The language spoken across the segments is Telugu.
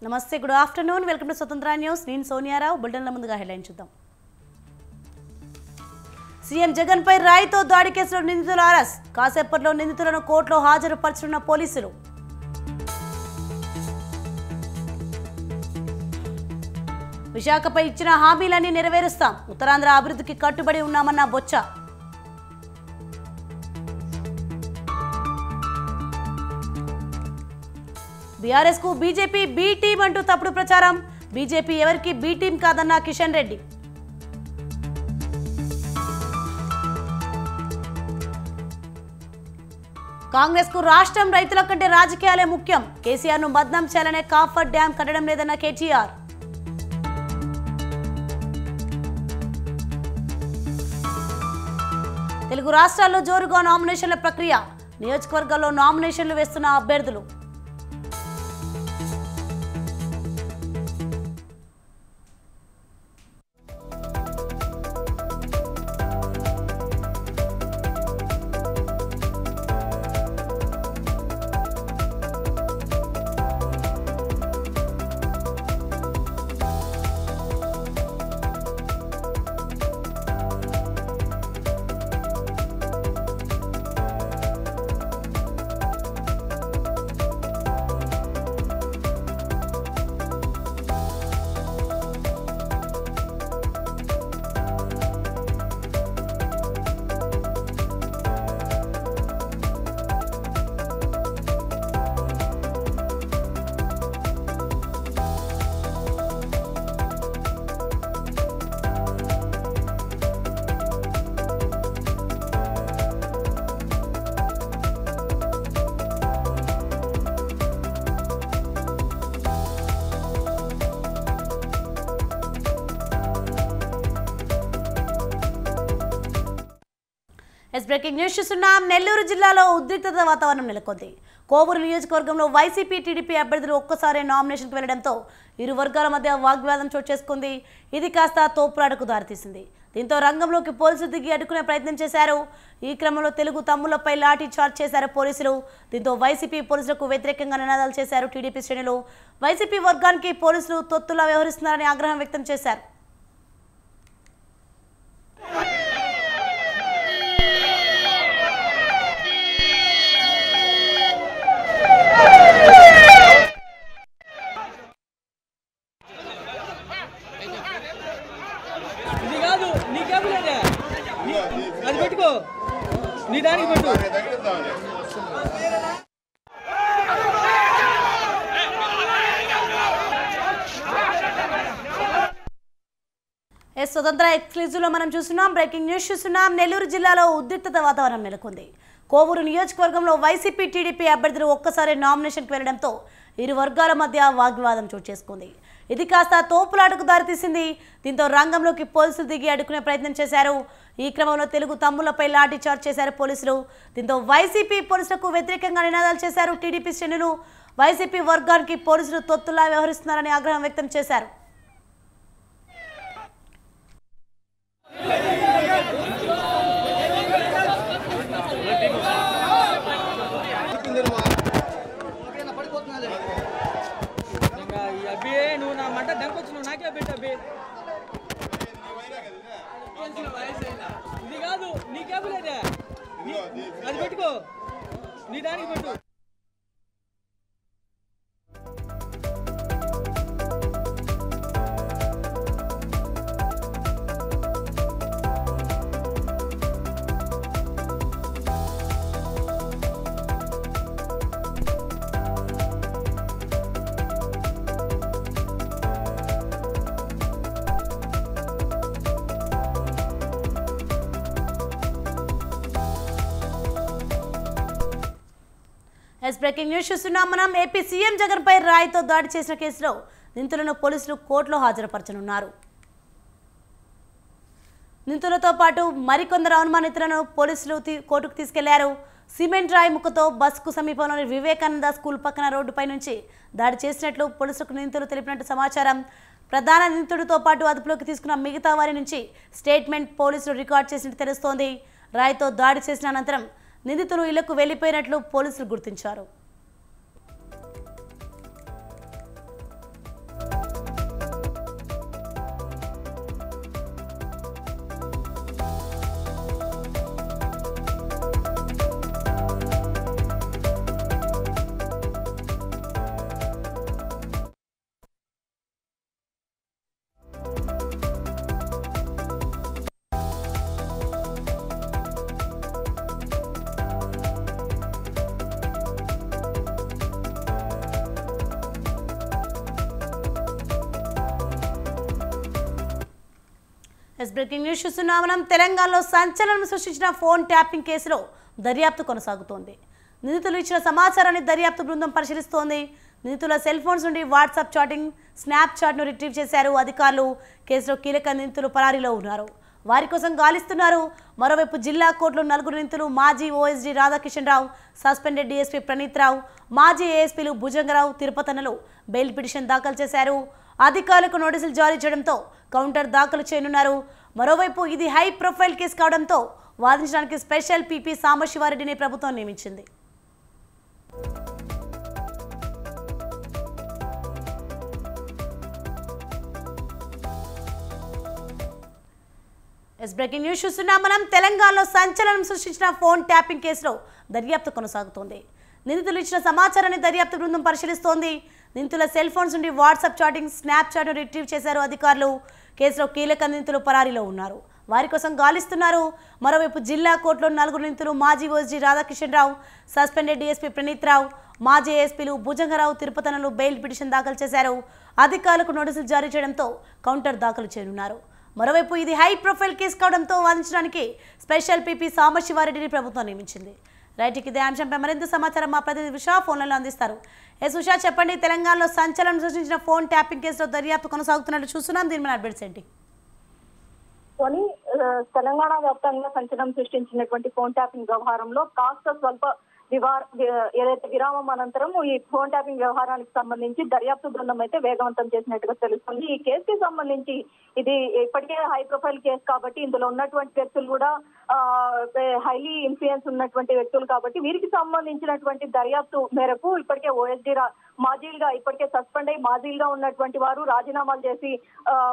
నమస్తే, గుడ్ ఆఫ్టర్నూన్. వెల్కమ్ టు స్వతంత్ర న్యూస్. నేను సోనియారావు. బులెటిన్ల ముందుగా హెడ్లైన్ చూద్దాం. సీఎం జగన్ పై రాయితో దాడి కేసులో నిందితుల అరెస్ట్. కాసేపట్లో నిందితులను కోర్టులో హాజరుపరచనున్న పోలీసులు. విశాఖపై ఇచ్చిన హామీలన్నీ నెరవేరుస్తాం, ఉత్తరాంధ్ర అభివృద్ధికి కట్టుబడి ఉన్నామన్న బొత్స. బీఆర్ఎస్ కు బీజేపీ బి టీం అంటూ తప్పుడు ప్రచారం. బీజేపీ ఎవరికి బి టీం కాదన్న కిషన్ రెడ్డి. కాంగ్రెస్ కు రాష్ట్రం రైతుల కంటే రాజకీయాలే ముఖ్యం. కేసీఆర్ ను బద్నాం చేయాలనే కాఫర్ డ్యాం కట్టడం లేదన్న కేటీఆర్. తెలుగు రాష్ట్రాల్లో జోరుగా నామినేషన్ల ప్రక్రియ. నియోజకవర్గాల్లో నామినేషన్లు వేస్తున్న అభ్యర్థులు. బ్రేకింగ్ న్యూస్ చూస్తున్నాం. నెల్లూరు జిల్లాలో ఉద్రిక్తత వాతావరణం నెలకొంది. కోవూరు నియోజకవర్గంలో వైసీపీ టీడీపీ అభ్యర్థులు ఒక్కసారి నామినేషన్కి వెళ్లడంతో ఇరు వర్గాల మధ్య వాగ్వాదం చోటు చేసుకుంది. ఇది కాస్త తోపులాటకు దారితీసింది. దీంతో రంగంలోకి పోలీసులు దిగి అడ్డుకునే ప్రయత్నం చేశారు. ఈ క్రమంలో తెలుగు తమ్ముళ్లపై లాఠీ చార్జ్ చేశారు పోలీసులు. దీంతో వైసీపీ పోలీసులకు వ్యతిరేకంగా నినాదాలు చేశారు టీడీపీ శ్రేణులు. వైసీపీ వర్గానికి పోలీసులు తొత్తులా వ్యవహరిస్తున్నారని ఆగ్రహం వ్యక్తం చేశారు. స్వతంత్ర ఎక్స్క్లూజివ్ లో మనం చూస్తున్నాం. బ్రేకింగ్ న్యూస్ చూస్తున్నాం. నెల్లూరు జిల్లాలో ఉద్రిక్తత వాతావరణం నెలకొంది. కోవూరు నియోజకవర్గంలో వైసీపీ టీడీపీ అభ్యర్థులు ఒక్కసారి నామినేషన్కి వెళ్లడంతో ఇరు వర్గాల మధ్య వాగ్వాదం చోటు చేసుకుంది. ఇది కాస్త తోపులాటకు దారితీసింది. దీంతో రంగంలోకి పోలీసులు దిగి అడ్డుకునే ప్రయత్నం చేశారు. ఈ క్రమంలో తెలుగు తమ్ముళ్లపై లాఠీ చార్జ్ చేశారు పోలీసులు. దీంతో వైసీపీ పోలీసులకు వ్యతిరేకంగా నినాదాలు చేశారు టీడీపీ శ్రేణులు. వైసీపీ వర్గానికి పోలీసులు తొత్తులా వ్యవహరిస్తున్నారని ఆగ్రహం వ్యక్తం చేశారు. నువ్వు నా మంట దెంకొచ్చు, నువ్వు నాకే పెట్టు అబ్బి. ఇది కాదు, నీ కేబుల్ అదే, అది పెట్టుకో, నీ దానికి పెట్టు. బ్రేకింగ్ న్యూస్ చూస్తున్నాం మనం. ఏపీ సీఎం జగన్ పై రాయితో దాడి చేసిన కేసులో నిందితులను పోలీసులు కోర్టులో హాజరుపరచనున్నారు. నిందితులతో పాటు మరికొందరు అనుమానితులను పోలీసులు కోర్టుకు తీసుకెళ్లారు. సిమెంట్ రాయి ముక్కతో బస్కు సమీపంలోని వివేకానంద స్కూల్ పక్కన రోడ్డుపై నుంచి దాడి చేసినట్లు పోలీసులకు నిందితులు తెలిపినట్టు సమాచారం. ప్రధాన నిందితుడితో పాటు అదుపులోకి తీసుకున్న మిగతా వారి నుంచి స్టేట్మెంట్ పోలీసులు రికార్డ్ చేసినట్టు తెలుస్తోంది. రాయితో దాడి చేసిన అనంతరం నిందితులు ఇళ్లకు వెళ్లిపోయినట్లు పోలీసులు గుర్తించారు. బ్రేకింగ్ న్యూస్ చూస్తున్నాం. మనం తెలంగాణలో సంచలనం సృష్టించిన ఫోన్ ట్యాపింగ్ కేసులో దర్యాప్తు కొనసాగుతోంది. నిందితులు ఇచ్చిన సమాచారాన్ని దర్యాప్తు బృందం పరిశీలిస్తోంది. నిందితుల సెల్ ఫోన్స్ నుండి వాట్సాప్ చాటింగ్, స్నాప్ చాట్ను రిట్రీవ్ చేశారు అధికారులు. కేసులో కీలక నిందితులు పరారీలో ఉన్నారు. వారి కోసం గాలిస్తున్నారు. మరోవైపు జిల్లా కోర్టులో 4 నిందితులు మాజీ ఓఎస్డీ రాధాకిషన్ రావు, సస్పెండెడ్ డీఎస్పీ ప్రణీత్ రావు, మాజీ ఏఎస్పీలు భుజంగరావు, తిరుపతన్నలు బెయిల్ పిటిషన్ దాఖలు చేశారు. అధికారులకు నోటీసులు జారీ చేయడంతో కౌంటర్ దాఖలు చేయనున్నారు. మరోవైపు ఇది హై ప్రొఫైల్ కేసు కావడంతో వాదించడానికి స్పెషల్ పీపీ సాంబశివారెడ్డిని ప్రభుత్వం నియమించింది. బ్రేకింగ్ న్యూస్ చూస్తున్నాం. మనం తెలంగాణలో సంచలనం సృష్టించిన ఫోన్ ట్యాపింగ్ కేసులో దర్యాప్తు కొనసాగుతోంది. నిందితులు ఇచ్చిన సమాచారాన్ని దర్యాప్తు బృందం పరిశీలిస్తోంది. నిందితుల సెల్ ఫోన్స్ నుండి వాట్సాప్ చాటింగ్, స్నాప్ చాట్ను రిట్రీవ్ చేశారు అధికారులు. కేసులో కీలక నిందితులు పరారీలో ఉన్నారు. వారి కోసం గాలిస్తున్నారు. మరోవైపు జిల్లా కోర్టులో 4 నిందితులు మాజీ ఓఎస్డీ రాధాకిషన్ రావు, సస్పెండెడ్ డీఎస్పీ ప్రణీత్ రావు, మాజీ ఏఎస్పీలు భుజంగరావు, తిరుపతన్నలు బెయిల్ పిటిషన్ దాఖలు చేశారు. అధికారులకు నోటీసులు జారీ చేయడంతో కౌంటర్ దాఖలు చేయనున్నారు. మరోవైపు ఇది హై ప్రొఫైల్ కేసు కావడంతో వాదించడానికి స్పెషల్ పీపీ సాంబశివారెడ్డిని ప్రభుత్వం నియమించింది. రైట్కి ఇదే అంశంపై మరింత సమాచారం మా ప్రతినిధి ఉషా ఫోన్లలో అందిస్తారు. ఉషా, చెప్పండి, తెలంగాణలో సంచలనం సృష్టించిన ఫోన్ ట్యాపింగ్ కేసులో దర్యాప్తు కొనసాగుతున్నట్లు చూస్తున్నాం. దీని మీద అప్డేట్స్ ఏంటి? తెలంగాణ వ్యాప్తంగా సంచలనం సృష్టించినటువంటి ఫోన్ ట్యాపింగ్ వ్యవహారంలో కాస్త స్వల్ప ఏదైతే విరామం అనంతరం ఈ ఫోన్ ట్యాపింగ్ వ్యవహారానికి సంబంధించి దర్యాప్తు బృందం అయితే వేగవంతం చేసినట్టుగా తెలుస్తుంది. ఈ కేసుకి సంబంధించి ఇది ఇప్పటికే హై ప్రొఫైల్ కేసు కాబట్టి ఇందులో ఉన్నటువంటి వ్యక్తులు కూడా హైలీ ఇన్ఫ్లుయెన్స్ ఉన్నటువంటి వ్యక్తులు కాబట్టి వీరికి సంబంధించినటువంటి దర్యాప్తు మేరకు ఇప్పటికే ఓఎస్డీ మాజీలుగా ఇప్పటికే సస్పెండ్ అయ్యి మాజీలుగా ఉన్నటువంటి వారు రాజీనామాలు చేసి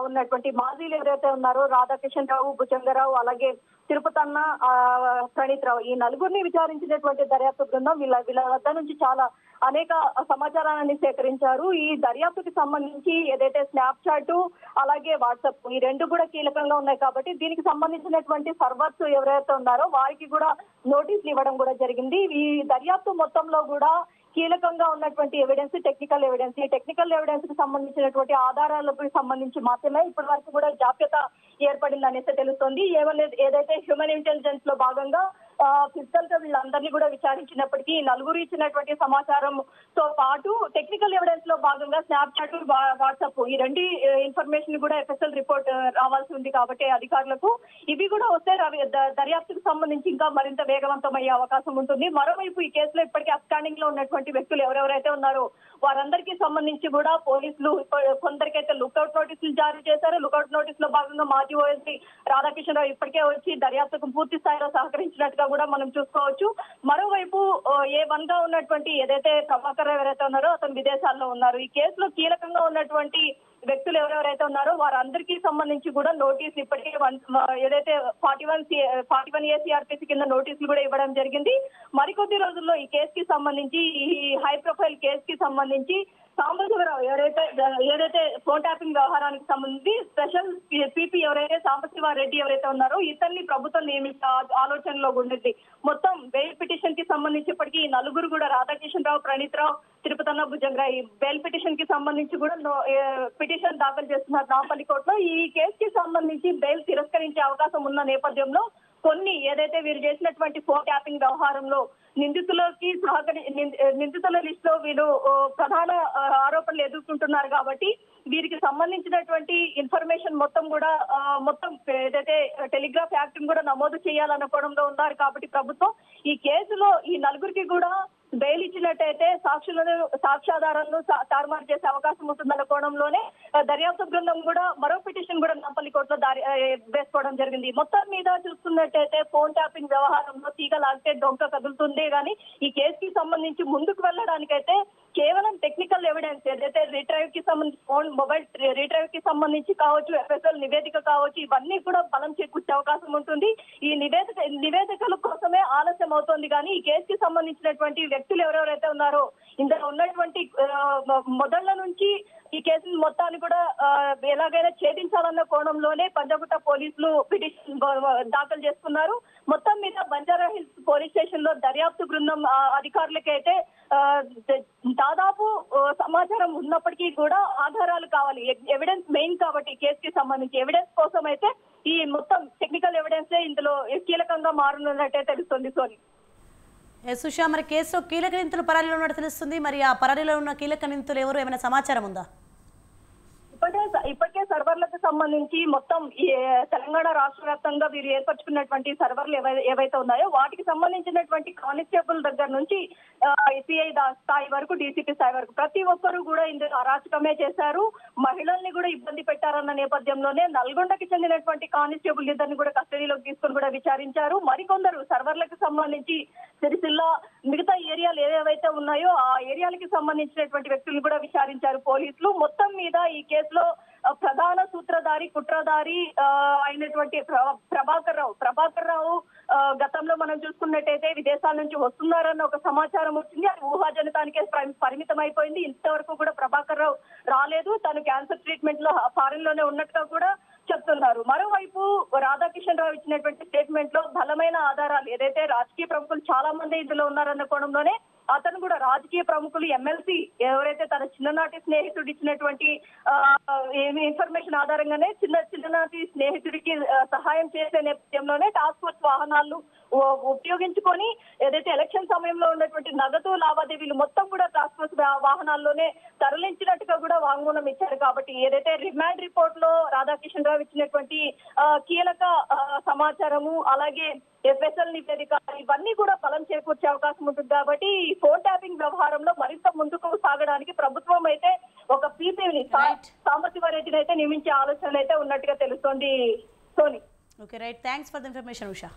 ఉన్నటువంటి మాజీలు ఎవరైతే ఉన్నారో రాధాకిషన్ రావు, భుజంగరావు, అలాగే తిరుపతన్న, ప్రణీత్ రావు, ఈ 4గురిని విచారించినటువంటి దర్యాప్తు బృందం వీళ్ళ వద్ద నుంచి చాలా అనేక సమాచారాన్ని సేకరించారు. ఈ దర్యాప్తుకి సంబంధించి ఏదైతే స్నాప్ చాట్ అలాగే వాట్సాప్ ఈ 2 కూడా కీలకంగా ఉన్నాయి కాబట్టి దీనికి సంబంధించినటువంటి సర్వర్స్ ఎవరైతే ఉన్నారో వారికి కూడా నోటీసులు ఇవ్వడం కూడా జరిగింది. ఈ దర్యాప్తు మొత్తంలో కూడా కీలకంగా ఉన్నటువంటి ఎవిడెన్స్ టెక్నికల్ ఎవిడెన్స్, ఈ టెక్నికల్ ఎవిడెన్స్ కి సంబంధించినటువంటి ఆధారాలకు సంబంధించి మాత్రమే ఇప్పటి వరకు కూడా జాప్యత ఏర్పడింది అనేసి తెలుస్తోంది. ఏదైతే హ్యూమన్ ఇంటెలిజెన్స్ లో భాగంగా ఫిజికల్ గా వీళ్ళందరినీ కూడా విచారించినప్పటికీ 4 ఇచ్చినటువంటి సమాచారంతో పాటు టెక్నికల్ ఎవిడెన్స్ లో భాగంగా స్నాప్ చాట్, వాట్సాప్ ఈ 2 ఇన్ఫర్మేషన్ కూడా ఎఫ్ఎస్ఎల్ రిపోర్ట్ రావాల్సి ఉంది కాబట్టి అధికారులకు ఇవి కూడా వస్తే దర్యాప్తుకు సంబంధించి ఇంకా మరింత వేగవంతం అయ్యే అవకాశం ఉంటుంది. మరోవైపు ఈ కేసులో ఇప్పటికీ అబ్స్కాండింగ్ లో ఉన్నటువంటి వ్యక్తులు ఎవరెవరైతే ఉన్నారో వారందరికీ సంబంధించి కూడా పోలీసులు కొందరికైతే లుకౌట్ నోటీసులు జారీ చేశారు. లుకౌట్ నోటీస్ లో భాగంగా మాజీ ఓఎస్డీ రాధాకిషన్ రావు ఇప్పటికే వచ్చి దర్యాప్తుకు పూర్తి స్థాయిలో సహకరించినట్టుగా కూడా మనం చూసుకోవచ్చు. మరోవైపు A1 గా ఉన్నటువంటి ఏదైతే ప్రభాకర్ ఎవరైతే ఉన్నారో అతను విదేశాల్లో ఉన్నారు. ఈ కేసులో కీలకంగా ఉన్నటువంటి వ్యక్తులు ఎవరెవరైతే ఉన్నారో వారందరికీ సంబంధించి కూడా నోటీసులు ఇప్పటికే ఏదైతే 41A CRPC కింద నోటీసులు కూడా ఇవ్వడం జరిగింది. మరికొద్ది రోజుల్లో ఈ కేసుకి సంబంధించి ఈ హై ప్రొఫైల్ కేసుకి సంబంధించి సాంబశివరావు ఏదైతే ఫోన్ ట్యాపింగ్ వ్యవహారానికి సంబంధించి స్పెషల్ పీపీ ఎవరైతే సాంబశివారెడ్డి ఎవరైతే ఉన్నారో ఇతన్ని ప్రభుత్వం నియమించే ఆలోచనలో ఉండేది. మొత్తం బెయిల్ పిటిషన్ కి సంబంధించి ఇప్పటికీ 4 కూడా రాధాకిషన్ రావు, ప్రణీత్ రావు, తిరుపతన్న, భుజంగరావు ఈ బెయిల్ పిటిషన్ కి సంబంధించి కూడా పిటిషన్ దాఖలు చేస్తున్నారు నాంపల్లి కోర్టులో. ఈ కేసుకి సంబంధించి బెయిల్ తిరస్కరించే అవకాశం ఉన్న నేపథ్యంలో కొన్ని ఏదైతే వీరు చేసినటువంటి ఫోన్ ట్యాపింగ్ వ్యవహారంలో నిందితుల లిస్ట్ లో వీళ్ళు ప్రధాన ఆరోపణలు ఎదుర్కొంటున్నారు కాబట్టి వీరికి సంబంధించినటువంటి ఇన్ఫర్మేషన్ మొత్తం కూడా ఏదైతే టెలిగ్రాఫ్ యాక్ట్ కూడా నమోదు చేయాలనుకోవడంలో ఉన్నారు కాబట్టి ప్రభుత్వం ఈ కేసులో ఈ 4గురికి కూడా బెయిల్ ఇచ్చినట్టయితే సాక్ష్యాధారాలను తారుమారు చేసే అవకాశం ఉంటుందన్న కోణంలోనే దర్యాప్తు బృందం కూడా మరో పిటిషన్ కూడా నాంపల్లి కోర్టులో వేసుకోవడం జరిగింది. మొత్తం మీద చూస్తున్నట్టయితే ఫోన్ ట్యాపింగ్ వ్యవహారంలో తీగ లాగితే డొంక కదులుతుందే గానీ ఈ కేసుకి సంబంధించి ముందుకు వెళ్ళడానికైతే కేవలం టెక్నికల్ ఎవిడెన్స్ ఏదైతే రీట్రైవ్ కి సంబంధించి ఫోన్ మొబైల్ రీట్రైవ్ కి సంబంధించి కావచ్చు, ఎఫ్ఎస్ఎల్ నివేదిక కావచ్చు, ఇవన్నీ కూడా బలం చేకూర్చే అవకాశం ఉంటుంది. ఈ నివేదికల కోసమే ఆలస్యం అవుతోంది కానీ ఈ కేసుకి సంబంధించినటువంటి వ్యక్తులు ఎవరెవరైతే ఉన్నారో ఇందులో ఉన్నటువంటి మొదళ్ల నుంచి ఈ కేసును మొత్తాన్ని కూడా ఎలాగైనా ఛేదించాలన్న కోణంలోనే పంజాగుట్ట పోలీసులు పిటిషన్ దాఖలు చేసుకున్నారు. మొత్తం మీద బంజారా హిల్స్ పోలీస్ స్టేషన్ లో దర్యాప్తు బృందం అధికారులకైతే దాదాపు సమాచారం ఉన్నప్పటికీ కూడా ఆధారాలు కావాలి, ఎవిడెన్స్ మెయిన్ కాబట్టి కేసుకి సంబంధించి ఎవిడెన్స్ కోసం అయితే ఈ మొత్తం టెక్నికల్ ఎవిడెన్స్ ఇందులో కీలకంగా మారనున్నట్టే తెలుస్తుంది. సోని సుషా, మరి కేసులో కీలక నిందితులు పరారీలో ఉన్నట్టు తెలుస్తుంది. మరి ఆ పరారీలో ఉన్న కీలక నిందితులు ఎవరు, ఏమైనా సమాచారం ఉందా? ఇప్పటికే సర్వర్లకు సంబంధించి మొత్తం తెలంగాణ రాష్ట్ర వ్యాప్తంగా వీరు ఏర్పరచుకున్నటువంటి సర్వర్లు ఏవైతే ఉన్నాయో వాటికి సంబంధించినటువంటి కానిస్టేబుల్ దగ్గర నుంచి సిఐ స్థాయి వరకు డీసీపీ స్థాయి వరకు ప్రతి ఒక్కరు కూడా ఇందులో అరాచకమే చేశారు. మహిళల్ని కూడా ఇబ్బంది పెట్టారన్న నేపథ్యంలోనే నల్గొండకి చెందినటువంటి కానిస్టేబుల్ ఇద్దరిని కూడా కస్టడీలోకి తీసుకుని కూడా విచారించారు. మరికొందరు సర్వర్లకు సంబంధించి సిరిసిల్ల మిగతా ఏరియాలు ఏవైతే ఉన్నాయో ఆ ఏరియాలకి సంబంధించినటువంటి వ్యక్తులను కూడా విచారించారు పోలీసులు. మొత్తం మీద ఈ కేసులో ప్రధాన సూత్రధారి కుట్రధారి అయినటువంటి ప్రభాకర్ రావు గతంలో మనం చూసుకున్నట్టయితే విదేశాల నుంచి వస్తున్నారన్న ఒక సమాచారం వచ్చింది. అది ఊహాజనితానికే పరిమితం అయిపోయింది. ఇంతవరకు కూడా ప్రభాకర్ రావు రాలేదు, తను క్యాన్సర్ ట్రీట్మెంట్ లో ఫారెన్ లోనే ఉన్నట్టుగా కూడా చెప్తున్నారు. మరోవైపు రాధాకిషన్ రావు ఇచ్చినటువంటి స్టేట్మెంట్ లో బలమైన ఆధారాలు ఏదైతే రాజకీయ ప్రముఖులు చాలా మంది ఇందులో ఉన్నారన్న కోణంలోనే అతను కూడా రాజకీయ ప్రముఖులు ఎమ్మెల్సీ ఎవరైతే తన చిన్ననాటి స్నేహితుడు ఇచ్చినటువంటి ఇన్ఫర్మేషన్ ఆధారంగానే చిన్ననాటి స్నేహితుడికి సహాయం చేసే నేపథ్యంలోనే టాస్క్ ఫోర్స్ వాహనాలు ఉపయోగించుకొని ఏదైతే ఎలక్షన్ సమయంలో ఉన్నటువంటి నగదు లావాదేవీలు మొత్తం కూడా టాస్క్ ఫోర్స్ వాహనాల్లోనే తరలించినట్టుగా కూడా వాంగ్మూలం ఇచ్చారు. కాబట్టి ఏదైతే రిమాండ్ రిపోర్ట్ లో రాధాకిషన్ రావు ఇచ్చినటువంటి కీలక సమాచారము అలాగే ఎఫ్ఎస్ఎల్ నివేదిక ఇవన్నీ కూడా బలం చేకూర్చే అవకాశం ఉంటుంది. కాబట్టి ఈ ఫోన్ ట్యాపింగ్ వ్యవహారంలో మరింత ముందుకు సాగడానికి ప్రభుత్వం అయితే ఒక పీపీని సామర్థ్య రెడ్డిని అయితే నియమించే ఆలోచనలు అయితే ఉన్నట్టుగా తెలుస్తోంది. Soni. Okay, right, thanks for the information Usha.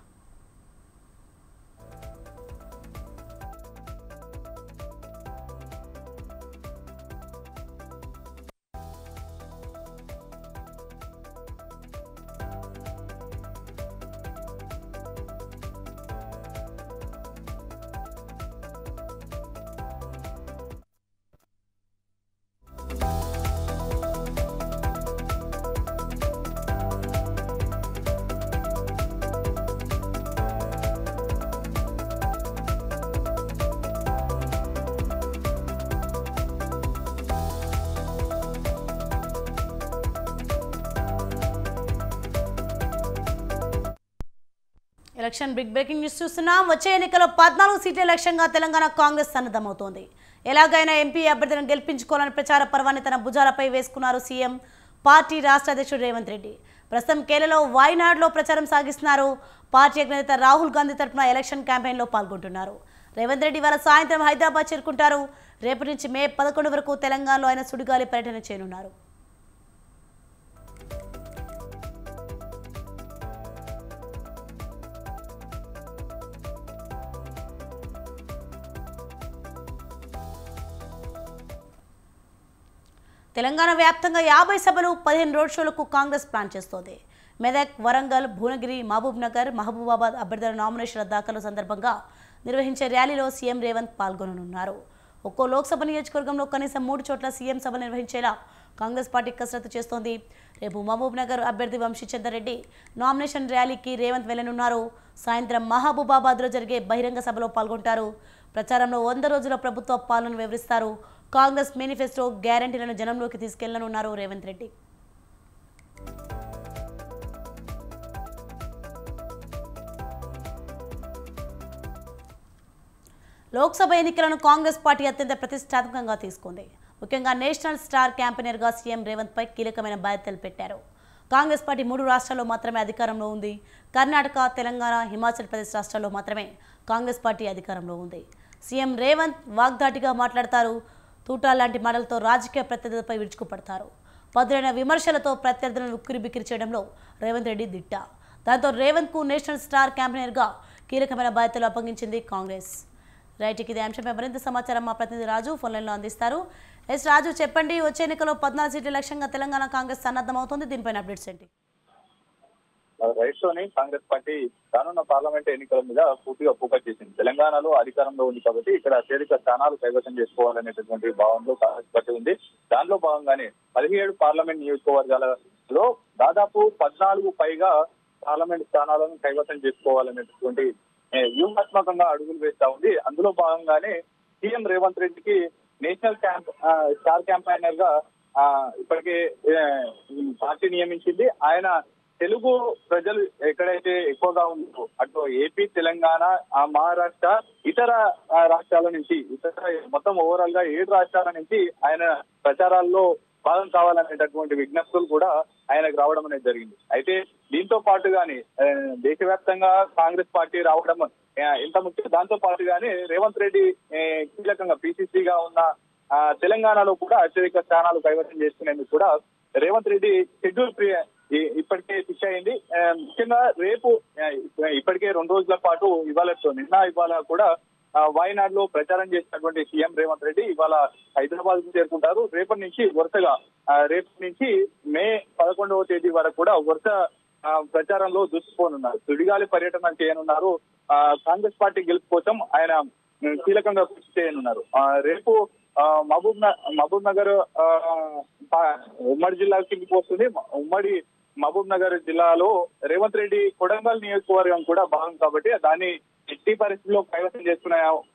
Election big breaking news చూస్తున్నాం. వచ్చే ఎన్నికల్లో 14 సీట్ల లక్ష్యంగా తెలంగాణ కాంగ్రెస్ సన్నద్ధమవుతోంది. ఎలాగైనా ఎంపీ అభ్యర్థులను గెలిపించుకోవాలని ప్రచార పర్వాన్ని తన భుజాలపై వేసుకున్నారు సీఎం పార్టీ రాష్ట్ర అధ్యక్షుడు రేవంత్ రెడ్డి. ప్రస్తుతం కేరళలో వాయనాడ్లో ప్రచారం సాగిస్తున్నారు. పార్టీ అగ్రనేత రాహుల్ గాంధీ తరఫున ఎలక్షన్ క్యాంపెయిన్లో పాల్గొంటున్నారు. రేవంత్ రెడ్డి ఇవాళ సాయంత్రం హైదరాబాద్ చేరుకుంటారు. రేపటి నుంచి మే 11 వరకు తెలంగాణలో ఆయన సుడిగాలి పర్యటన చేయనున్నారు. తెలంగాణ వ్యాప్తంగా 50 సభలు 15 రోడ్ షోలకు కాంగ్రెస్ ప్లాన్ చేస్తోంది. మెదక్, వరంగల్, భువనగిరి, మహబూబ్ నగర్, మహబూబాబాద్ అభ్యర్థుల నామినేషన్ల దాఖలు సందర్భంగా నిర్వహించే ర్యాలీలో సీఎం రేవంత్ పాల్గొననున్నారు. ఒక్కో లోక్సభ నియోజకవర్గంలో కనీసం 3 చోట్ల సీఎం సభలు నిర్వహించేలా కాంగ్రెస్ పార్టీ కసరత్తు చేస్తోంది. రేపు మహబూబ్ నగర్ అభ్యర్థి వంశీచందర్ రెడ్డి నామినేషన్ ర్యాలీకి రేవంత్ వెళ్లనున్నారు. సాయంత్రం మహబూబాబాద్లో జరిగే బహిరంగ సభలో పాల్గొంటారు. ప్రచారంలో 100 రోజుల ప్రభుత్వ పాలనను వివరిస్తారు. కాంగ్రెస్ మేనిఫెస్టో గ్యారంటీలను జనంలోకి తీసుకెళ్లనున్నారు రేవంత్ రెడ్డి. లోక్సభ ఎన్నికలను కాంగ్రెస్ పార్టీ అత్యంత ప్రతిష్టాత్మకంగా తీసుకుంది. ముఖ్యంగా నేషనల్ స్టార్ క్యాంపెయినర్గా సీఎం రేవంత్ పై కీలకమైన బాధ్యతలు పెట్టారు. కాంగ్రెస్ పార్టీ 3 రాష్ట్రాల్లో మాత్రమే అధికారంలో ఉంది. కర్ణాటక, తెలంగాణ, హిమాచల్ ప్రదేశ్ రాష్ట్రాల్లో మాత్రమే కాంగ్రెస్ పార్టీ అధికారంలో ఉంది. సీఎం రేవంత్ వాగ్దాటిగా మాట్లాడతారు. తూటాల లాంటి మాటలతో రాజకీయ ప్రత్యర్థులపై విరుచుకుపడతారు. పదులైన విమర్శలతో ప్రత్యర్థులను ఉక్కిరిబిక్కిరి చేయడంలో రేవంత్ రెడ్డి దిట్ట. దాంతో రేవంత్కు నేషనల్ స్టార్ క్యాంపెయినర్గా కీలకమైన బాధ్యతలు అప్పగించింది కాంగ్రెస్. రైట్, ఇది అంశంపై మరింత సమాచారం మా ప్రతినిధి రాజు ఫోన్ లైన్లో అందిస్తారు. ఎస్ రాజు, చెప్పండి, వచ్చే ఎన్నికల్లో 14 సీట్ల లక్ష్యంగా తెలంగాణ కాంగ్రెస్ సన్నద్ధమవుతుంది. దీనిపైన అప్డేట్స్ ఏంటి? రైట్ తోని కాంగ్రెస్ పార్టీ రానున్న పార్లమెంట్ ఎన్నికల మీద పూర్తిగా ఫోకస్ చేసింది. తెలంగాణలో అధికారంలో ఉంది కాబట్టి ఇక్కడ అత్యధిక స్థానాలు కైవసం చేసుకోవాలనేటటువంటి భావంలో కాంగ్రెస్ పార్టీ ఉంది. దానిలో భాగంగానే 17 పార్లమెంట్ నియోజకవర్గాలలో దాదాపు 14 పైగా పార్లమెంట్ స్థానాలను కైవసం చేసుకోవాలనేటటువంటి వ్యూహాత్మకంగా అడుగులు వేస్తా ఉంది. అందులో భాగంగానే సీఎం రేవంత్ రెడ్డికి నేషనల్ స్టార్ క్యాంపైనర్ గా ఇప్పటికే పార్టీ నియమించింది. ఆయన తెలుగు ప్రజలు ఎక్కడైతే ఎక్కువగా ఉందో అటు ఏపీ, తెలంగాణ, మహారాష్ట్ర, ఇతర రాష్ట్రాల నుంచి మొత్తం ఓవరాల్ గా 7 రాష్ట్రాల నుంచి ఆయన ప్రచారాల్లో భాగం కావాలనేటటువంటి విజ్ఞప్తులు కూడా ఆయనకు రావడం అనేది జరిగింది. అయితే దీంతో పాటుగానే దేశవ్యాప్తంగా కాంగ్రెస్ పార్టీ రావడం ఎంత ముఖ్యం, దాంతో పాటుగానే రేవంత్ రెడ్డి కీలకంగా పిసిసిగా ఉన్న తెలంగాణలో కూడా అత్యధిక స్థానాలు కైవసం చేసుకునేందుకు కూడా రేవంత్ రెడ్డి షెడ్యూల్ ఇప్పటికే ఫిక్స్ అయింది. ముఖ్యంగా రేపు ఇప్పటికే 2 రోజుల పాటు ఇవాళ కూడా వాయనాడ్ లో ప్రచారం చేసినటువంటి సీఎం రేవంత్ రెడ్డి ఇవాళ హైదరాబాద్ కు చేరుకుంటారు. రేపటి నుంచి వరుసగా మే 11వ తేదీ వరకు కూడా వరుస ప్రచారంలో దూసుకుపోనున్నారు. సుడిగాలి పర్యటన చేయనున్నారు. కాంగ్రెస్ పార్టీ గెలుపు కోసం ఆయన కీలకంగా కృషి చేయనున్నారు. రేపు మహబూబ్ నగర్ ఉమ్మడి జిల్లా కిందకి వస్తుంది. ఉమ్మడి మహబూబ్ నగర్ జిల్లాలో రేవంత్ రెడ్డి కొడంగల్ నియోజకవర్గం కూడా భాగం కాబట్టి దాన్ని ఎట్టి పరిస్థితుల్లో కైవసం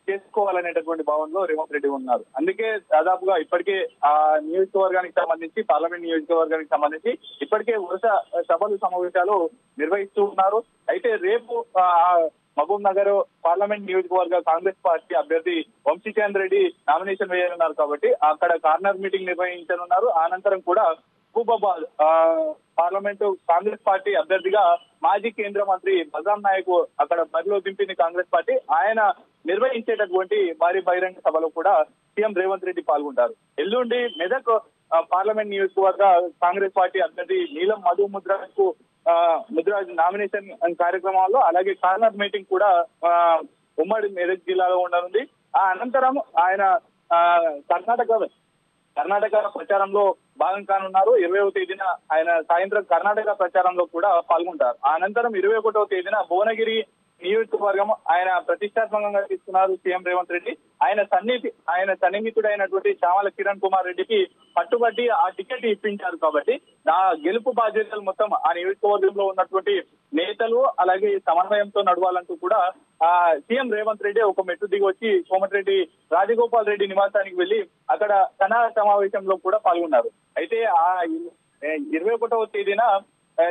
చేసుకోవాలనేటటువంటి భావనలో రేవంత్ రెడ్డి ఉన్నారు. అందుకే దాదాపుగా ఇప్పటికే ఆ నియోజకవర్గానికి సంబంధించి పార్లమెంట్ నియోజకవర్గానికి సంబంధించి ఇప్పటికే వరుస సభలు సమావేశాలు నిర్వహిస్తూ ఉన్నారు. అయితే రేపు మహబూబ్ నగర్ పార్లమెంట్ నియోజకవర్గ కాంగ్రెస్ పార్టీ అభ్యర్థి వంశీచంద్ర రెడ్డి నామినేషన్ వేయనున్నారు కాబట్టి అక్కడ కార్నర్ మీటింగ్ నిర్వహించనున్నారు. అనంతరం కూడా మహబూబాబాద్ పార్లమెంటు కాంగ్రెస్ పార్టీ అభ్యర్థిగా మాజీ కేంద్ర మంత్రి బలరాం నాయక్ అక్కడ బరిలో దింపింది కాంగ్రెస్ పార్టీ. ఆయన నిర్వహించేటటువంటి భారీ బహిరంగ సభలో కూడా సీఎం రేవంత్ రెడ్డి పాల్గొంటారు. ఎల్లుండి మెదక్ పార్లమెంట్ నియోజకవర్గ కాంగ్రెస్ పార్టీ అభ్యర్థి నీలం మధు ముద్రాజ్ నామినేషన్ కార్యక్రమాల్లో అలాగే కార్నర్ మీటింగ్ కూడా ఉమ్మడి మెదక్ జిల్లాలో ఉండనుంది. ఆ అనంతరం ఆయన కర్ణాటక ప్రచారంలో భాగం కానున్నారు. 20వ తేదీన ఆయన సాయంత్రం కర్ణాటక ప్రచారంలో కూడా పాల్గొంటారు. అనంతరం 21వ తేదీన భువనగిరి నియోజకవర్గం ఆయన ప్రతిష్టాత్మకంగా తీసుకున్నారు సీఎం రేవంత్ రెడ్డి. ఆయన సన్నిహితుడైనటువంటి చామల కిరణ్ కుమార్ రెడ్డికి పట్టుబట్టి ఆ టికెట్ ఇప్పించారు కాబట్టి ఆ గెలుపు బాధ్యతలు మొత్తం ఆ నియోజకవర్గంలో ఉన్నటువంటి నేతలు అలాగే సమన్వయంతో నడవాలంటూ కూడా సీఎం రేవంత్ రెడ్డి ఒక మెట్టు దిగి వచ్చి కోమటిరెడ్డి రాజగోపాల్ రెడ్డి నివాసానికి వెళ్లి అక్కడ సనా సమావేశంలో కూడా పాల్గొన్నారు. అయితే ఆ 21వ తేదీన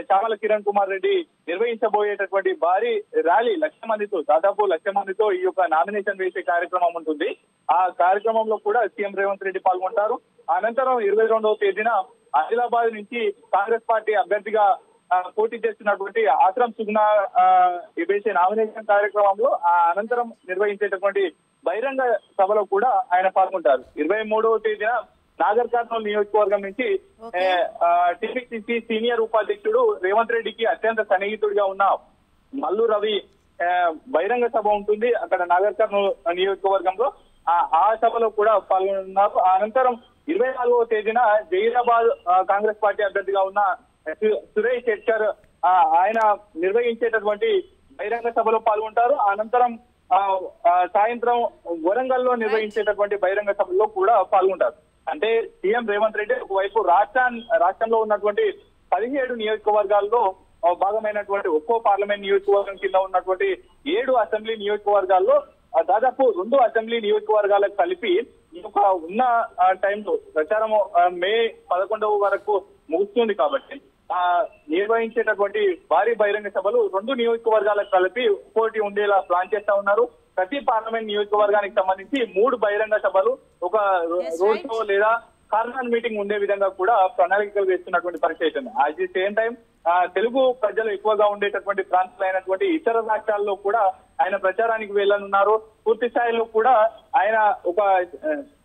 చామల కిరణ్ కుమార్ రెడ్డి నిర్వహించబోయేటటువంటి భారీ ర్యాలీ దాదాపు 1,00,000 మందితో ఈ యొక్క నామినేషన్ వేసే కార్యక్రమం ఉంటుంది. ఆ కార్యక్రమంలో కూడా సీఎం రేవంత్ రెడ్డి పాల్గొంటారు. అనంతరం 22వ తేదీన ఆదిలాబాద్ నుంచి కాంగ్రెస్ పార్టీ అభ్యర్థిగా పోటీ చేస్తున్నటువంటి ఆశ్రమ్ సుగ్నా వేసే నామినేషన్ కార్యక్రమంలో అనంతరం నిర్వహించేటటువంటి బహిరంగ సభలో కూడా ఆయన పాల్గొంటారు. 23వ తేదీన నాగర్ కర్నూలు నియోజకవర్గం నుంచి టిపిసిసి సీనియర్ ఉపాధ్యక్షుడు రేవంత్ రెడ్డికి అత్యంత సన్నిహితుడిగా ఉన్న మల్లు రవి బహిరంగ సభ ఉంటుంది అక్కడ నాగర్ కర్నూలు నియోజకవర్గంలో. ఆ సభలో కూడా పాల్గొన్నారు. అనంతరం 24వ తేదీన జహీరాబాద్ కాంగ్రెస్ పార్టీ అభ్యర్థిగా ఉన్న సురేష్ శెట్కర్ ఆయన నిర్వహించేటటువంటి బహిరంగ సభలో పాల్గొంటారు. అనంతరం సాయంత్రం వరంగల్ లో నిర్వహించేటటువంటి బహిరంగ సభలో కూడా పాల్గొంటారు. అంటే సీఎం రేవంత్ రెడ్డి ఒకవైపు రాష్ట్రంలో ఉన్నటువంటి 17 నియోజకవర్గాల్లో భాగమైనటువంటి ఒక్కో పార్లమెంట్ నియోజకవర్గం కింద ఉన్నటువంటి 7 అసెంబ్లీ నియోజకవర్గాల్లో దాదాపు 2 అసెంబ్లీ నియోజకవర్గాలకు కలిపి ఈ యొక్క ఉన్న టైంలో ప్రచారం మే 11వ వరకు ముగుస్తుంది కాబట్టి నిర్వహించేటటువంటి భారీ బహిరంగ సభలు 2 నియోజకవర్గాలకు కలిపి పోటీ ఉండేలా ప్లాన్ చేస్తా ఉన్నారు. ప్రతి పార్లమెంట్ నియోజకవర్గానికి సంబంధించి 3 బహిరంగ సభలు ఒక రోడ్ షో లేదా కార్నర్ మీటింగ్ ఉండే విధంగా కూడా ప్రణాళికలు వేస్తున్నటువంటి పరిస్థితి ఉంది. At the same time Telugu ప్రజలు ఎక్కువగా ఉండేటటువంటి ప్రాంతాలైనటువంటి ఇతర రాష్ట్రాల్లో కూడా ఆయన ప్రచారానికి వెళ్లనున్నారు. పూర్తి స్థాయిలో కూడా ఆయన ఒక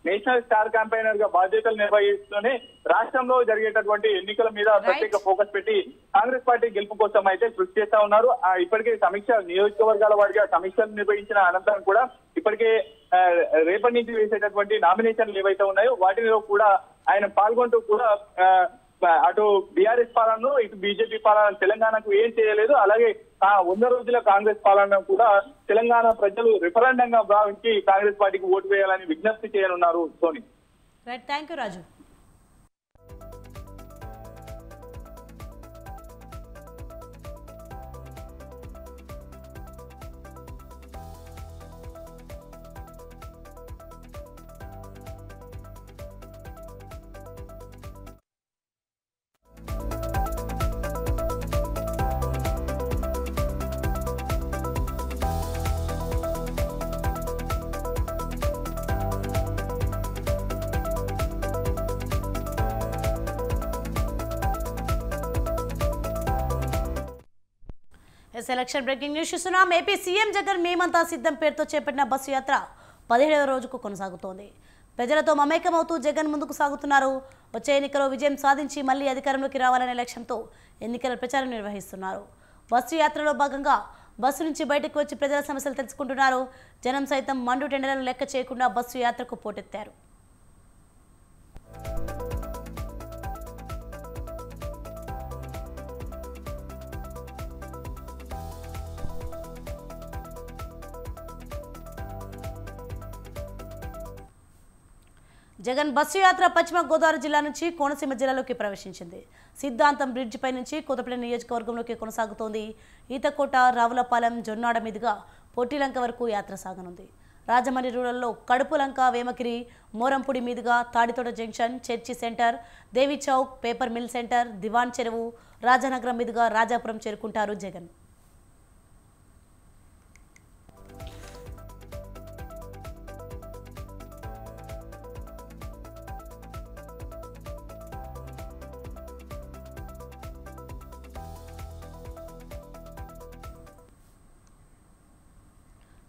నేషనల్ స్టార్ క్యాంపైనర్ గా బాధ్యతలు నిర్వహిస్తూనే రాష్ట్రంలో జరిగేటటువంటి ఎన్నికల మీద ప్రత్యేక ఫోకస్ పెట్టి కాంగ్రెస్ పార్టీ గెలుపు కోసం అయితే కృషి చేస్తా ఉన్నారు. ఇప్పటికే నియోజకవర్గాల వారిగా సమీక్షలు నిర్వహించిన అనంతరం కూడా ఇప్పటికే రేపటి నుంచి వేసేటటువంటి నామినేషన్లు ఏవైతే ఉన్నాయో వాటిలో కూడా ఆయన పాల్గొంటూ కూడా అటు బీఆర్ఎస్ పాలనను ఇటు బీజేపీ పాలన తెలంగాణకు ఏం చేయలేదు. అలాగే 100 రోజుల కాంగ్రెస్ పాలన కూడా తెలంగాణ ప్రజలు రిఫరెండంగా భావించి కాంగ్రెస్ పార్టీకి ఓటు వేయాలని విజ్ఞప్తి చేయనున్నారు Soni. Right, thank you Raju. Election breaking news చూస్తున్నాం. ఏపీ సీఎం జగన్ మేమంతా సిద్ధం పేరుతో చేపట్టిన బస్సు యాత్ర 17వ రోజుకు కొనసాగుతోంది. ప్రజలతో మమేకమవుతూ జగన్ ముందుకు సాగుతున్నారు. వచ్చే ఎన్నికలో విజయం సాధించి మళ్లీ అధికారంలోకి రావాలనే లక్ష్యంతో ఎన్నికల ప్రచారం నిర్వహిస్తున్నారు. బస్సు యాత్రలో భాగంగా బస్సు నుంచి బయటకు వచ్చి ప్రజల సమస్యలు తెలుసుకుంటున్నారు. జనం సైతం మండు టెండర్లను లెక్క చేయకుండా బస్సు యాత్రకు పోటెత్తారు. జగన్ బస్సు యాత్ర పశ్చిమ గోదావరి జిల్లా నుంచి కోనసీమ జిల్లాలోకి ప్రవేశించింది. సిద్ధాంతం బ్రిడ్జ్ పై నుంచి కొత్తపల్లి నియోజకవర్గంలోకి కొనసాగుతోంది. ఈతకోట, రావులపాలెం, జొన్నాడ మీదుగా పొట్టిలంక వరకు యాత్ర సాగనుంది. రాజమండ్రి రూరల్లో కడుపులంక, వేమగిరి, మోరంపూడి మీదుగా తాడితోట జంక్షన్, చర్చి సెంటర్, దేవి చౌక్, పేపర్ మిల్ సెంటర్, దివాన్ చెరువు, రాజానగరం మీదుగా రాజాపురం చేరుకుంటారు జగన్.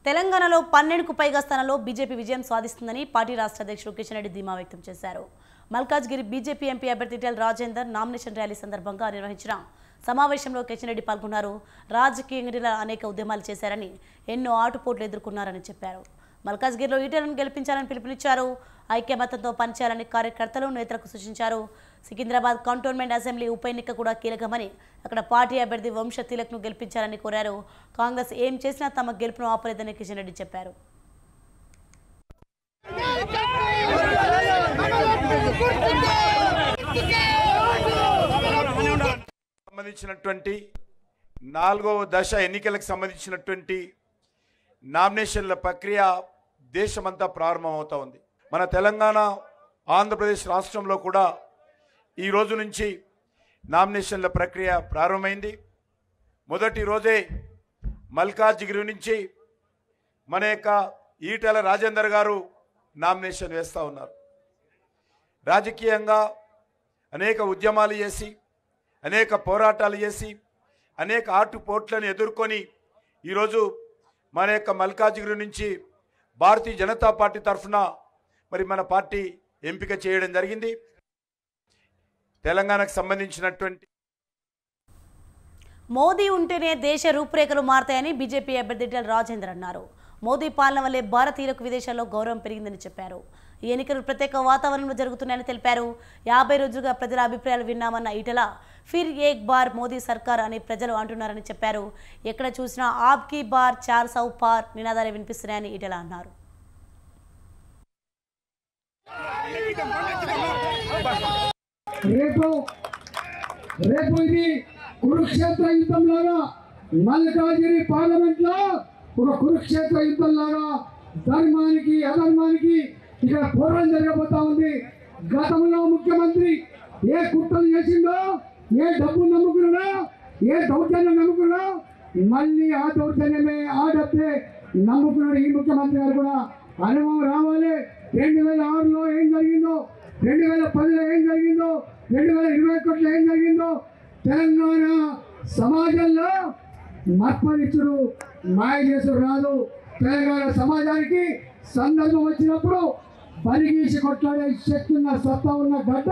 తెలంగాణలో 12కు పైగా స్థానాల్లో బీజేపీ విజయం సాధిస్తుందని పార్టీ రాష్ట్ర అధ్యక్షుడు కిషన్ రెడ్డి ధీమా వ్యక్తం చేశారు. మల్కాజ్గిరి బీజేపీ ఎంపీ అభ్యర్థి ఈటెల రాజేందర్ నామినేషన్ ర్యాలీ సందర్భంగా నిర్వహించిన సమావేశంలో కిషన్ రెడ్డి పాల్గొన్నారు. రాజకీయంగా అనేక ఉద్యమాలు చేశారని, ఎన్నో ఆటుపోట్లు ఎదుర్కొన్నారని చెప్పారు. మల్కాజ్గిరిలో ఈటెలను గెలిపించాలని పిలుపునిచ్చారు. ఐక్యమత్యంతో పనిచేయాలని కార్యకర్తలు, నేతలకు సూచించారు. సికింద్రాబాద్ కంటోన్మెంట్ అసెంబ్లీ ఉప ఎన్నిక కూడా కీలకమని, అక్కడ పార్టీ అభ్యర్థి వంశ తిలక్ను గెలిపించాలని కోరారు. కాంగ్రెస్ ఏం చేసినా తమ గెలుపును ఆపలేదని కిషన్ రెడ్డి చెప్పారు. సంబంధించినటువంటి 4వ దశ ఎన్నికలకు సంబంధించినటువంటి నామినేషన్ల ప్రక్రియ దేశమంతా ప్రారంభమవుతా ఉంది. మన తెలంగాణ, ఆంధ్రప్రదేశ్ రాష్ట్రంలో కూడా ఈ రోజు నుంచి నామినేషన్ల ప్రక్రియ ప్రారంభమైంది. మొదటి రోజే మల్కాజ్గిరి నుంచి మన యొక్క ఈటెల రాజేందర్ గారు నామినేషన్ వేస్తూ ఉన్నారు. రాజకీయంగా అనేక ఉద్యమాలు చేసి, అనేక పోరాటాలు చేసి, అనేక ఆటుపోట్లను ఎదుర్కొని ఈరోజు మన యొక్క మల్కాజ్గిరి నుంచి భారతీయ జనతా పార్టీ తరఫున మరి మన పార్టీ ఎంపిక చేయడం జరిగింది. తెలంగాణకు సంబంధించినటువంటి మోదీ ఉంటేనే దేశ రూపురేఖలు మారతాయని బీజేపీ అభ్యర్థి ఈటెల రాజేందర్ అన్నారు. మోదీ పాలన వల్లే భారతీయులకు విదేశాల్లో గౌరవం పెరిగిందని చెప్పారు. ఈ ఎన్నికలు ప్రత్యేక వాతావరణంలో జరుగుతున్నాయని తెలిపారు. 50 రోజులుగా ప్రజల అభిప్రాయాలు విన్నామన్న ఈటెల ఫిర్ ఏక్ బార్ మోదీ సర్కార్ అని ప్రజలు అంటున్నారని చెప్పారు. ఎక్కడ చూసినా ఆప్ కీ బార్ 400 పార్ నినాదాలు వినిపిస్తున్నాయని ఈటెల అన్నారు. రేపు ఇది కురుక్షేత్ర యుద్ధం లాగా, మల్కాజ్గిరి పార్లమెంట్ లో ఒక కురుక్షేత్ర యుద్ధం లాగా ధర్మానికి అధర్మానికి ఇక్కడ పోరాటం జరగబోతా ఉంది. గతంలో ముఖ్యమంత్రి ఏ కుట్రలు చేసిండో, ఏ డబ్బు నమ్ముకున్నాడో, ఏ దౌర్జన్యం నమ్ముకున్నాడో, మళ్ళీ ఆ దౌర్జన్యమే, ఆ డబ్బే నమ్ముకున్నాడు ఈ ముఖ్యమంత్రి గారు కూడా. అనుభవం రావాలి. 2006లో ఏం జరిగిందో, 2010లో ఏం జరిగిందో, 2021లో ఏం జరిగిందో తెలంగాణ సమాజంలో మర్పరిచుడు, మాయ చేసుడు రాదు. తెలంగాణ సమాజానికి సందర్భం వచ్చినప్పుడు బలిగీసి కొట్లాడే శక్తి ఉన్న, సత్తా ఉన్న గడ్డ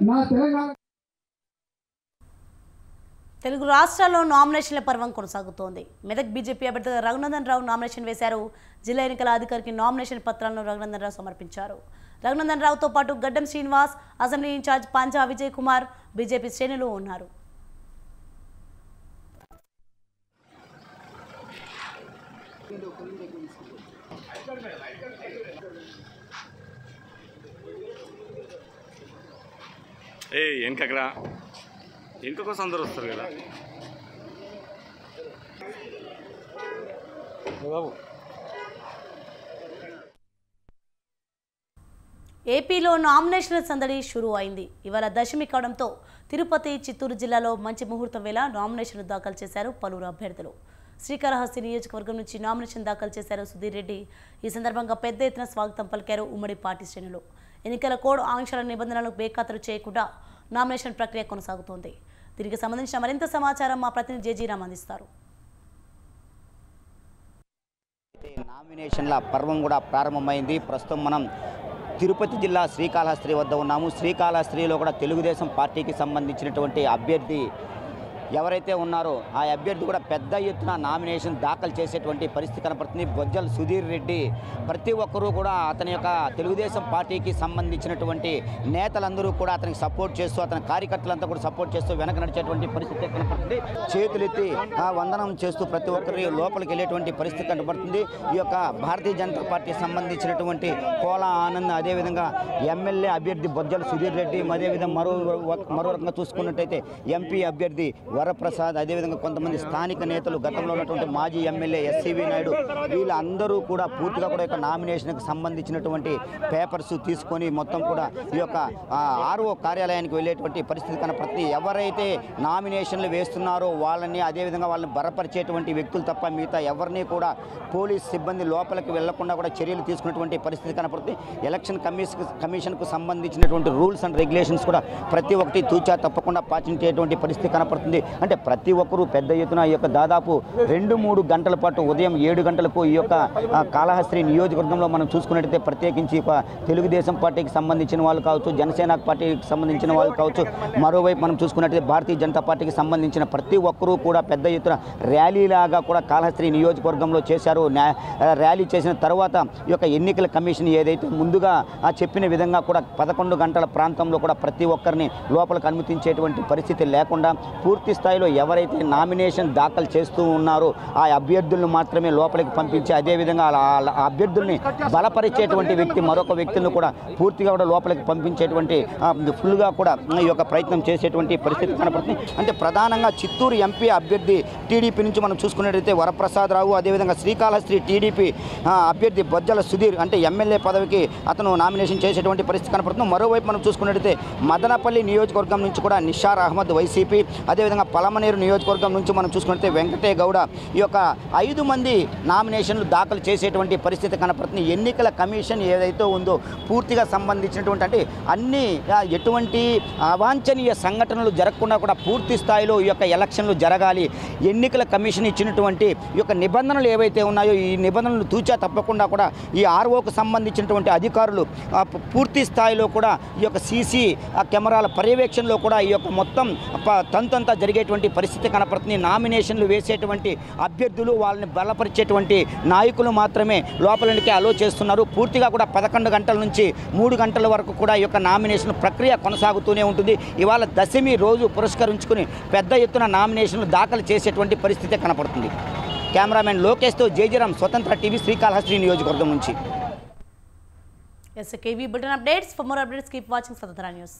నా తెలంగాణ. తెలుగు రాష్ట్రాల్లో నామినేషన్ల పర్వం కొనసాగుతోంది. మెదక్ బీజేపీ అభ్యర్థి రఘునందన్ రావు నామినేషన్ వేశారు. జిల్లా ఎన్నికల అధికారికి నామినేషన్ పత్రాలను రఘునందన్ రావు సమర్పించారు. రఘునందన్ రావుతో పాటు గడ్డం శ్రీనివాస్, అసెంబ్లీ ఇన్ఛార్జ్ పంజా విజయ్ కుమార్ బీజేపీ శ్రేణులు ఉన్నారు. వెనక కోసం అందరూ వస్తారు కదా బాబు. ఏపీలో నామినేషన్ల సందడి షురూ అయింది. ఇవాళ దశమి కావడంతో తిరుపతి, చిత్తూరు జిల్లాలో మంచి ముహూర్తం వేళ నామినేషన్లు దాఖలు చేశారు పలువురు అభ్యర్థులు. శ్రీకాళహస్తి నియోజకవర్గం నుంచి నామినేషన్ దాఖలు చేశారు సుధీర్ రెడ్డి. ఈ సందర్భంగా పెద్ద ఎత్తున స్వాగతం పలికారు ఉమ్మడి పార్టీ శ్రేణులు. ఎన్నికల కోడ్ ఆంక్షల నిబంధనలను బేఖాతరు చేయకుండా నామినేషన్ ప్రక్రియ కొనసాగుతోంది. దీనికి సంబంధించిన మరింత సమాచారం మా ప్రతినిధి జేజీరామ్ అందిస్తారు. నామినేషన్ల పర్వం కూడా ప్రారంభమైంది. ప్రస్తుతం మనం తిరుపతి జిల్లా శ్రీకాళహస్తి వద్ద ఉన్నాము. శ్రీకాళహస్తిలో కూడా తెలుగుదేశం పార్టీకి సంబంధించినటువంటి అభ్యర్థి ఎవరైతే ఉన్నారో ఆ అభ్యర్థి కూడా పెద్ద ఎత్తున నామినేషన్ దాఖలు చేసేటువంటి పరిస్థితి కనపడుతుంది. బొజ్జల సుధీర్ రెడ్డి ప్రతి ఒక్కరూ కూడా అతని యొక్క తెలుగుదేశం పార్టీకి సంబంధించినటువంటి నేతలందరూ కూడా అతనికి సపోర్ట్ చేస్తూ, అతని కార్యకర్తలంతా కూడా సపోర్ట్ చేస్తూ వెనక నడిచేటువంటి పరిస్థితి కనపడుతుంది. చేతులెత్తి వందనం చేస్తూ ప్రతి ఒక్కరి లోపలికి వెళ్ళేటువంటి పరిస్థితి కనపడుతుంది. ఈ యొక్క భారతీయ జనతా పార్టీ సంబంధించినటువంటి కోలా ఆనంద్, అదేవిధంగా ఎమ్మెల్యే అభ్యర్థి బొజ్జల సుధీర్ రెడ్డి, అదేవిధంగా మరో రకంగా చూసుకున్నట్టయితే ఎంపీ అభ్యర్థి వరప్రసాద్, అదేవిధంగా కొంతమంది స్థానిక నేతలు, గతంలో ఉన్నటువంటి మాజీ ఎమ్మెల్యే ఎస్సీవి నాయుడు, వీళ్ళందరూ కూడా పూర్తిగా కూడా యొక్క నామినేషన్కి సంబంధించినటువంటి పేపర్స్ తీసుకొని మొత్తం కూడా ఈ యొక్క ఆర్ఓ కార్యాలయానికి వెళ్ళేటువంటి పరిస్థితి కనపడుతుంది. ఎవరైతే నామినేషన్లు వేస్తున్నారో వాళ్ళని, అదేవిధంగా వాళ్ళని బలపరిచేటువంటి వ్యక్తులు తప్ప మిగతా ఎవరిని కూడా పోలీస్ సిబ్బంది లోపలికి వెళ్లకుండా కూడా చర్యలు తీసుకున్నటువంటి పరిస్థితి కనపడుతుంది. ఎలక్షన్ కమిషన్కు సంబంధించినటువంటి రూల్స్ అండ్ రెగ్యులేషన్స్ కూడా ప్రతి ఒక్కటి తూచా తప్పకుండా పాటించేటువంటి పరిస్థితి కనపడుతుంది. అంటే ప్రతి ఒక్కరూ పెద్ద ఎత్తున ఈ యొక్క దాదాపు 2-3 గంటల పాటు ఉదయం 7 గంటలకు ఈ యొక్క కాళహస్తి నియోజకవర్గంలో మనం చూసుకున్నట్టయితే ప్రత్యేకించి తెలుగుదేశం పార్టీకి సంబంధించిన వాళ్ళు కావచ్చు, జనసేన పార్టీకి సంబంధించిన వాళ్ళు కావచ్చు, మరోవైపు మనం చూసుకున్నట్టయితే భారతీయ జనతా పార్టీకి సంబంధించిన ప్రతి ఒక్కరూ కూడా పెద్ద ఎత్తున ర్యాలీలాగా కూడా కాళహస్తి నియోజకవర్గంలో చేశారు. ర్యాలీ చేసిన తర్వాత ఈ యొక్క ఎన్నికల కమిషన్ ఏదైతే ముందుగా చెప్పిన విధంగా కూడా 11 గంటల ప్రాంతంలో కూడా ప్రతి ఒక్కరిని లోపలికి అనుమతించేటువంటి పరిస్థితి లేకుండా పూర్తి స్థాయిలో ఎవరైతే నామినేషన్ దాఖలు చేస్తూ ఉన్నారో ఆ అభ్యర్థులను మాత్రమే లోపలికి పంపించి, అదేవిధంగా ఆ అభ్యర్థుల్ని బలపరిచేటువంటి మరొక వ్యక్తులను కూడా పూర్తిగా కూడా లోపలికి పంపించేటువంటి ఫుల్గా కూడా ఈ యొక్క ప్రయత్నం చేసేటువంటి పరిస్థితి కనపడుతుంది. అంటే ప్రధానంగా చిత్తూరు ఎంపీ అభ్యర్థి టీడీపీ నుంచి మనం చూసుకున్నట్టయితే వరప్రసాద్ రావు, అదేవిధంగా శ్రీకాళహస్తి టీడీపీ అభ్యర్థి బొజ్జల సుధీర్ అంటే ఎమ్మెల్యే పదవికి అతను నామినేషన్ చేసేటువంటి పరిస్థితి కనపడుతుంది. మరోవైపు మనం చూసుకున్నట్టయితే మదనపల్లి నియోజకవర్గం నుంచి కూడా నిషార్ అహ్మద్ వైసీపీ, అదేవిధంగా పలమనేరు నియోజకవర్గం నుంచి మనం చూసుకుంటే వెంకటే గౌడ, ఈ యొక్క 5 మంది నామినేషన్లు దాఖలు చేసేటువంటి పరిస్థితి కనపడుతుంది. ఎన్నికల కమిషన్ ఏదైతే ఉందో పూర్తిగా సంబంధించినటువంటి అంటే అన్ని ఎటువంటి అవాంఛనీయ సంఘటనలు జరగకుండా కూడా పూర్తి స్థాయిలో ఈ యొక్క ఎలక్షన్లు జరగాలి. ఎన్నికల కమిషన్ ఇచ్చినటువంటి ఈ యొక్క నిబంధనలు ఏవైతే ఉన్నాయో ఈ నిబంధనలు తూచా తప్పకుండా కూడా ఈ ఆర్ఓకు సంబంధించినటువంటి అధికారులు పూర్తి స్థాయిలో కూడా ఈ యొక్క సీసీ కెమెరాల పర్యవేక్షణలో కూడా ఈ యొక్క మొత్తం తంతంతా జరిగేటువంటి పరిస్థితి కనపడుతుంది. నామినేషన్లు వేసేటువంటి అభ్యర్థులు, వాళ్ళని బలపరిచేటువంటి నాయకులు మాత్రమే లోపలికి అలో చేస్తున్నారు. పూర్తిగా కూడా 11 గంటల నుంచి 3 గంటల వరకు కూడా ఈ యొక్క నామినేషన్ ప్రక్రియ కొనసాగుతూనే ఉంటుంది. ఇవాళ దశమి రోజు పురస్కరించుకుని పెద్ద ఎత్తున నామినేషన్లు దాఖలు చేసేటువంటి పరిస్థితి కనపడుతుంది. కెమెరామెన్ లోకేష్తో జేజీరామ్, స్వతంత్ర టీవీ, శ్రీకాళహస్తి నియోజకవర్గం నుంచి. Yes, KV Bulletin updates. For more updates, keep watching Swatantara News.